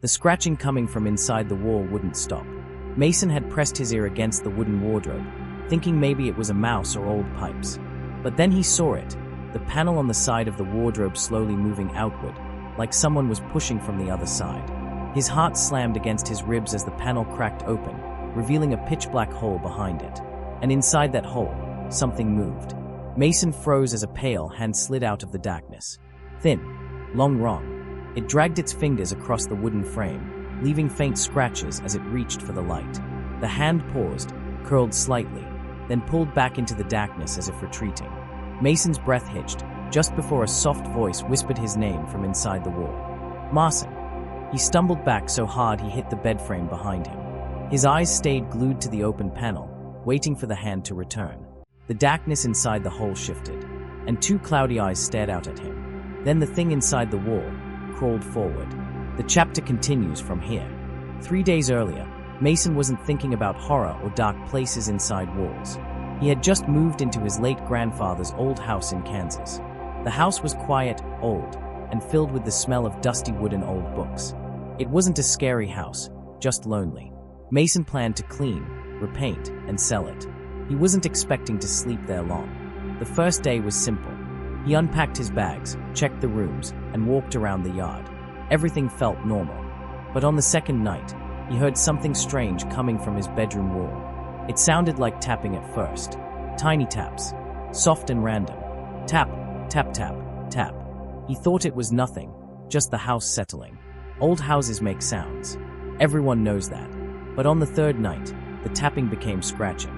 The scratching coming from inside the wall wouldn't stop. Mason had pressed his ear against the wooden wardrobe, thinking maybe it was a mouse or old pipes. But then he saw it, the panel on the side of the wardrobe slowly moving outward, like someone was pushing from the other side. His heart slammed against his ribs as the panel cracked open, revealing a pitch-black hole behind it. And inside that hole, something moved. Mason froze as a pale hand slid out of the darkness. Thin, long rung. It dragged its fingers across the wooden frame, leaving faint scratches as it reached for the light. The hand paused, curled slightly, then pulled back into the darkness as if retreating. Mason's breath hitched, just before a soft voice whispered his name from inside the wall. Mason. He stumbled back so hard he hit the bed frame behind him. His eyes stayed glued to the open panel, waiting for the hand to return. The darkness inside the hole shifted, and two cloudy eyes stared out at him. Then the thing inside the wall crawled forward. The chapter continues from here. 3 days earlier, Mason wasn't thinking about horror or dark places inside walls. He had just moved into his late grandfather's old house in Kansas. The house was quiet, old, and filled with the smell of dusty wood and old books. It wasn't a scary house, just lonely. Mason planned to clean, repaint, and sell it. He wasn't expecting to sleep there long. The first day was simple. He unpacked his bags, checked the rooms, and walked around the yard. Everything felt normal. But on the second night, he heard something strange coming from his bedroom wall. It sounded like tapping at first. Tiny taps, soft and random. Tap, tap, tap, tap. He thought it was nothing, just the house settling. Old houses make sounds. Everyone knows that. But on the third night, the tapping became scratching.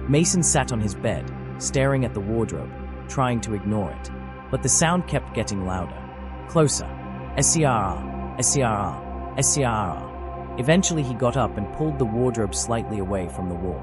Mason sat on his bed, staring at the wardrobe, trying to ignore it. But the sound kept getting louder. Closer. SCRR, SCRR, SCRR. Eventually he got up and pulled the wardrobe slightly away from the wall.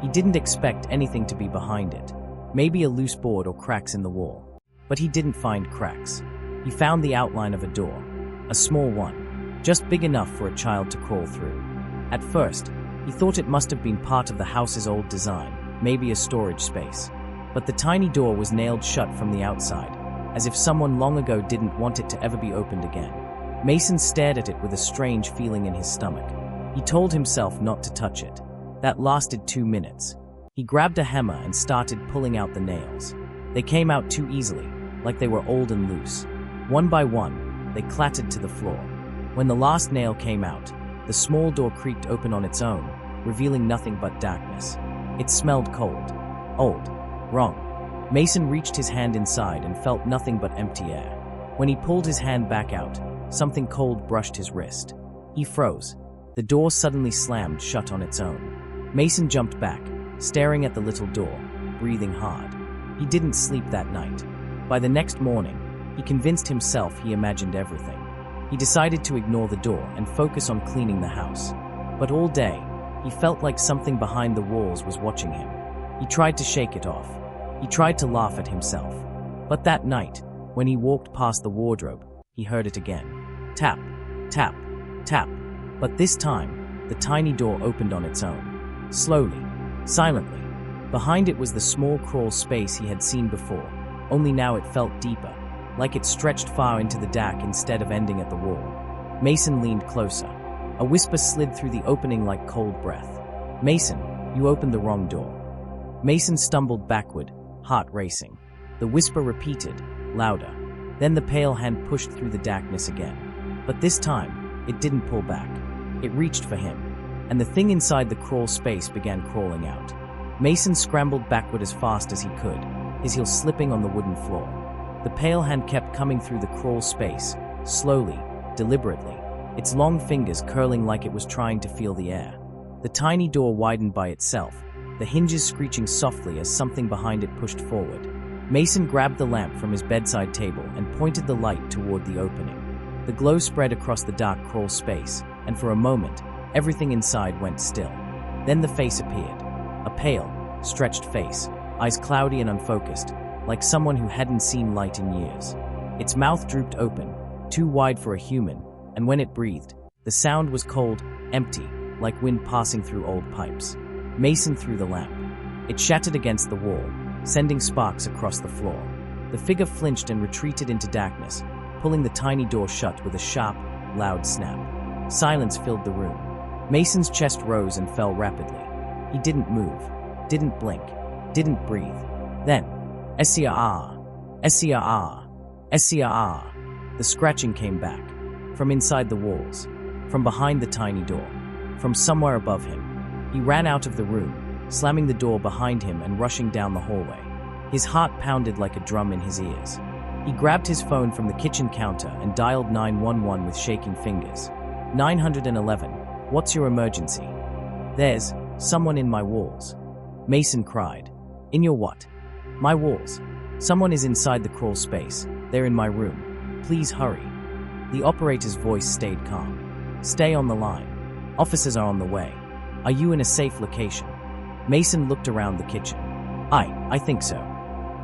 He didn't expect anything to be behind it. Maybe a loose board or cracks in the wall. But he didn't find cracks. He found the outline of a door. A small one, just big enough for a child to crawl through. At first, he thought it must have been part of the house's old design, maybe a storage space. But the tiny door was nailed shut from the outside, as if someone long ago didn't want it to ever be opened again. Mason stared at it with a strange feeling in his stomach. He told himself not to touch it. That lasted 2 minutes. He grabbed a hammer and started pulling out the nails. They came out too easily, like they were old and loose. One by one, they clattered to the floor. When the last nail came out, the small door creaked open on its own, revealing nothing but darkness. It smelled cold, old, wrong. Mason reached his hand inside and felt nothing but empty air. When he pulled his hand back out, something cold brushed his wrist. He froze. The door suddenly slammed shut on its own. Mason jumped back, staring at the little door, breathing hard. He didn't sleep that night. By the next morning, he convinced himself he imagined everything. He decided to ignore the door and focus on cleaning the house. But all day, he felt like something behind the walls was watching him. He tried to shake it off. He tried to laugh at himself. But that night, when he walked past the wardrobe, he heard it again. Tap, tap, tap. But this time, the tiny door opened on its own. Slowly, silently. Behind it was the small crawl space he had seen before, only now it felt deeper, like it stretched far into the dark instead of ending at the wall. Mason leaned closer. A whisper slid through the opening like cold breath. Mason, you opened the wrong door. Mason stumbled backward, heart racing. The whisper repeated, louder. Then the pale hand pushed through the darkness again. But this time, it didn't pull back. It reached for him, and the thing inside the crawl space began crawling out. Mason scrambled backward as fast as he could, his heels slipping on the wooden floor. The pale hand kept coming through the crawl space, slowly, deliberately, its long fingers curling like it was trying to feel the air. The tiny door widened by itself, the hinges screeching softly as something behind it pushed forward. Mason grabbed the lamp from his bedside table and pointed the light toward the opening. The glow spread across the dark crawl space, and for a moment, everything inside went still. Then the face appeared. A pale, stretched face, eyes cloudy and unfocused, like someone who hadn't seen light in years. Its mouth drooped open, too wide for a human, and when it breathed, the sound was cold, empty, like wind passing through old pipes. Mason threw the lamp. It shattered against the wall, sending sparks across the floor. The figure flinched and retreated into darkness, pulling the tiny door shut with a sharp, loud snap. Silence filled the room. Mason's chest rose and fell rapidly. He didn't move, didn't blink, didn't breathe. Then, SCR, SCR, SCR. The scratching came back. From inside the walls, from behind the tiny door, from somewhere above him. He ran out of the room, slamming the door behind him and rushing down the hallway. His heart pounded like a drum in his ears. He grabbed his phone from the kitchen counter and dialed 911 with shaking fingers. 911, what's your emergency? There's someone in my walls. Mason cried. In your what? My walls. Someone is inside the crawl space. They're in my room. Please hurry. The operator's voice stayed calm. Stay on the line. Officers are on the way. Are you in a safe location? Mason looked around the kitchen. I think so.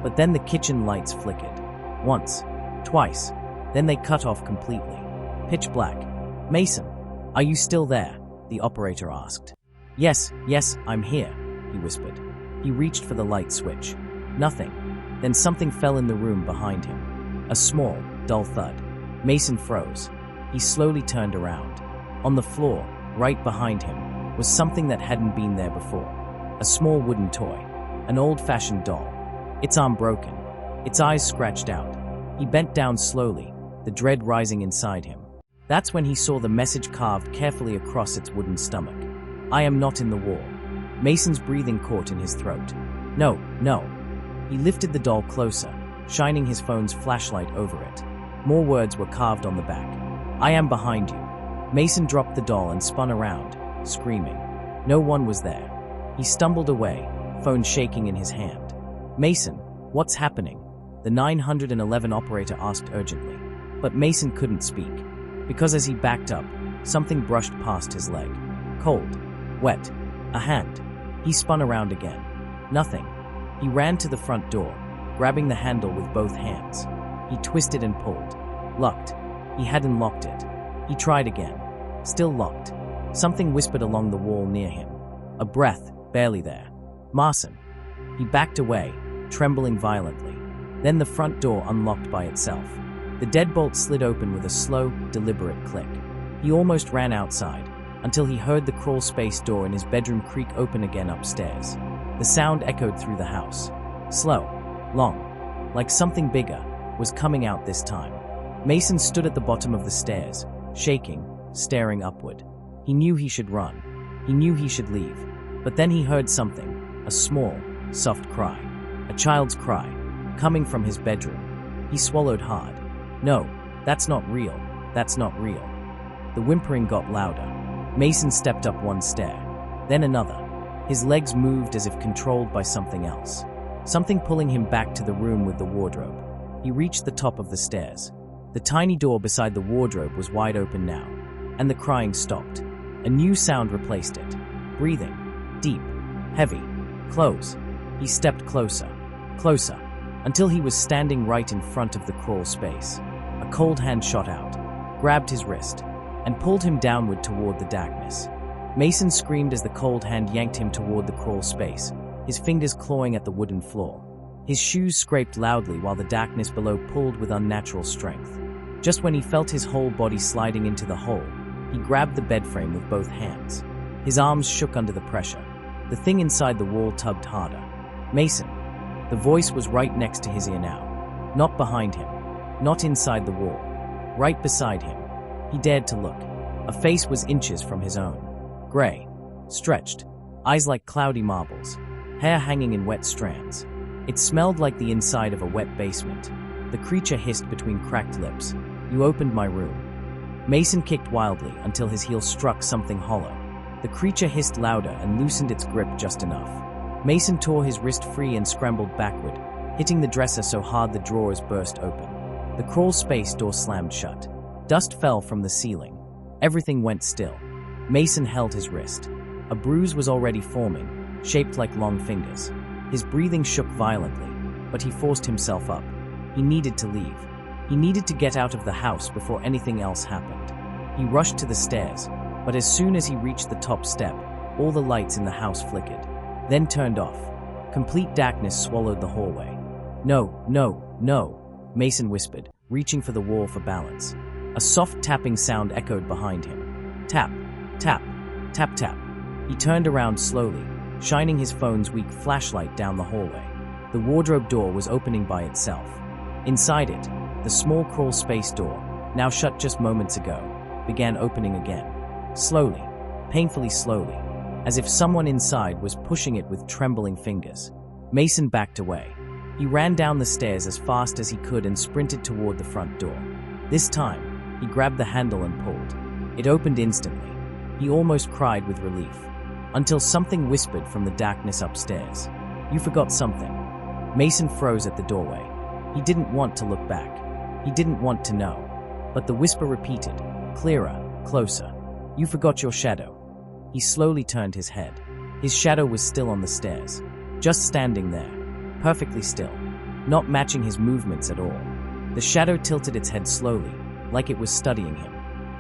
But then the kitchen lights flickered. Once, twice, then they cut off completely. Pitch black. Mason, are you still there? The operator asked. Yes, I'm here, he whispered. He reached for the light switch. Nothing. Then something fell in the room behind him. A small, dull thud. Mason froze. He slowly turned around. On the floor, right behind him, was something that hadn't been there before. A small wooden toy. An old-fashioned doll. Its arm broken. Its eyes scratched out. He bent down slowly, the dread rising inside him. That's when he saw the message carved carefully across its wooden stomach. I am not in the wall. Mason's breathing caught in his throat. No. He lifted the doll closer, shining his phone's flashlight over it. More words were carved on the back. I am behind you. Mason dropped the doll and spun around, screaming. No one was there. He stumbled away, phone shaking in his hand. Mason, what's happening? The 911 operator asked urgently. But Mason couldn't speak, because as he backed up, something brushed past his leg. Cold, wet, a hand. He spun around again. Nothing. He ran to the front door, grabbing the handle with both hands. He twisted and pulled. Locked. He hadn't locked it. He tried again. Still locked. Something whispered along the wall near him. A breath, barely there. Mason. He backed away, trembling violently. Then the front door unlocked by itself. The deadbolt slid open with a slow, deliberate click. He almost ran outside, until he heard the crawl space door in his bedroom creak open again upstairs. The sound echoed through the house. Slow, long, like something bigger, was coming out this time. Mason stood at the bottom of the stairs, shaking, staring upward. He knew he should run. He knew he should leave. But then he heard something, a small, soft cry. A child's cry, coming from his bedroom. He swallowed hard. No, that's not real. That's not real. The whimpering got louder. Mason stepped up one stair, then another. His legs moved as if controlled by something else. Something pulling him back to the room with the wardrobe. He reached the top of the stairs. The tiny door beside the wardrobe was wide open now, and the crying stopped. A new sound replaced it. Breathing. Deep. Heavy. Close. He stepped closer. Closer. Until he was standing right in front of the crawl space. A cold hand shot out, grabbed his wrist, and pulled him downward toward the darkness. Mason screamed as the cold hand yanked him toward the crawl space, his fingers clawing at the wooden floor. His shoes scraped loudly while the darkness below pulled with unnatural strength. Just when he felt his whole body sliding into the hole, he grabbed the bed frame with both hands. His arms shook under the pressure. The thing inside the wall tugged harder. Mason. The voice was right next to his ear now. Not behind him. Not inside the wall. Right beside him. He dared to look. A face was inches from his own. Gray. Stretched. Eyes like cloudy marbles. Hair hanging in wet strands. It smelled like the inside of a wet basement. The creature hissed between cracked lips. You opened my room. Mason kicked wildly until his heel struck something hollow. The creature hissed louder and loosened its grip just enough. Mason tore his wrist free and scrambled backward, hitting the dresser so hard the drawers burst open. The crawl space door slammed shut. Dust fell from the ceiling. Everything went still. Mason held his wrist. A bruise was already forming, shaped like long fingers. His breathing shook violently, but he forced himself up. He needed to leave. He needed to get out of the house before anything else happened. He rushed to the stairs, but as soon as he reached the top step, all the lights in the house flickered, then turned off. Complete darkness swallowed the hallway. No, Mason whispered, reaching for the wall for balance. A soft tapping sound echoed behind him. Tap, tap, tap, tap. He turned around slowly, shining his phone's weak flashlight down the hallway. The wardrobe door was opening by itself. Inside it, the small crawl space door, now shut just moments ago, began opening again. Slowly, painfully slowly, as if someone inside was pushing it with trembling fingers. Mason backed away. He ran down the stairs as fast as he could and sprinted toward the front door. This time, he grabbed the handle and pulled. It opened instantly. He almost cried with relief, until something whispered from the darkness upstairs. "You forgot something." Mason froze at the doorway. He didn't want to look back. He didn't want to know. But the whisper repeated, clearer, closer. "You forgot your shadow." He slowly turned his head. His shadow was still on the stairs, just standing there, perfectly still, not matching his movements at all. The shadow tilted its head slowly, like it was studying him.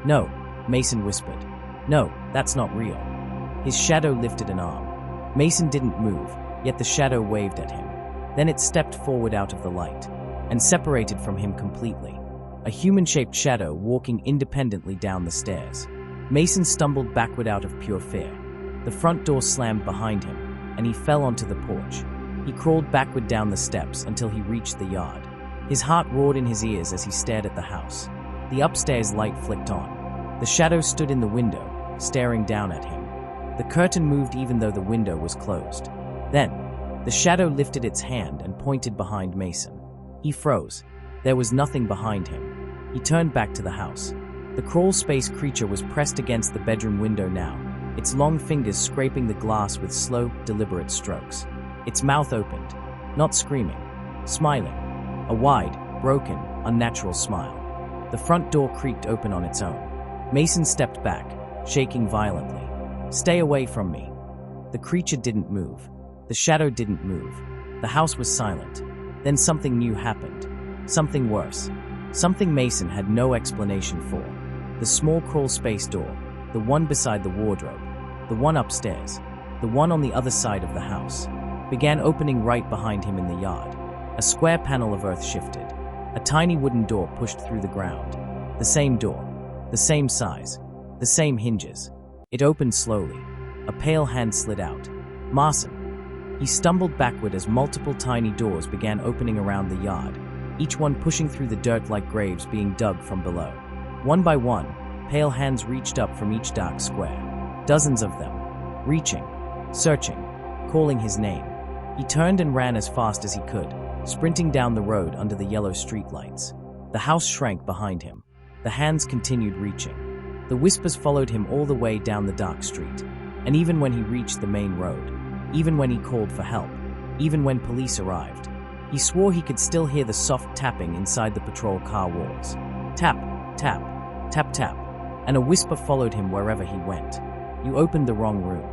"No," Mason whispered. "No, that's not real." His shadow lifted an arm. Mason didn't move, yet the shadow waved at him. Then it stepped forward out of the light, and separated from him completely. A human-shaped shadow walking independently down the stairs. Mason stumbled backward out of pure fear. The front door slammed behind him, and he fell onto the porch. He crawled backward down the steps until he reached the yard. His heart roared in his ears as he stared at the house. The upstairs light flicked on. The shadow stood in the window, staring down at him. The curtain moved even though the window was closed. Then, the shadow lifted its hand and pointed behind Mason. He froze. There was nothing behind him. He turned back to the house. The crawl space creature was pressed against the bedroom window now, its long fingers scraping the glass with slow, deliberate strokes. Its mouth opened, not screaming, smiling, a wide, broken, unnatural smile. The front door creaked open on its own. Mason stepped back, shaking violently. "Stay away from me." The creature didn't move. The shadow didn't move. The house was silent. Then something new happened. Something worse. Something Mason had no explanation for. The small crawl space door, the one beside the wardrobe, the one upstairs, the one on the other side of the house, began opening right behind him in the yard. A square panel of earth shifted. A tiny wooden door pushed through the ground. The same door, the same size, the same hinges. It opened slowly. A pale hand slid out. Mason. He stumbled backward as multiple tiny doors began opening around the yard, each one pushing through the dirt like graves being dug from below. One by one, pale hands reached up from each dark square. Dozens of them, reaching, searching, calling his name. He turned and ran as fast as he could, sprinting down the road under the yellow streetlights. The house shrank behind him. The hands continued reaching. The whispers followed him all the way down the dark street, and even when he reached the main road, even when he called for help, even when police arrived, he swore he could still hear the soft tapping inside the patrol car walls. Tap, tap, tap, tap, and a whisper followed him wherever he went. "You opened the wrong room."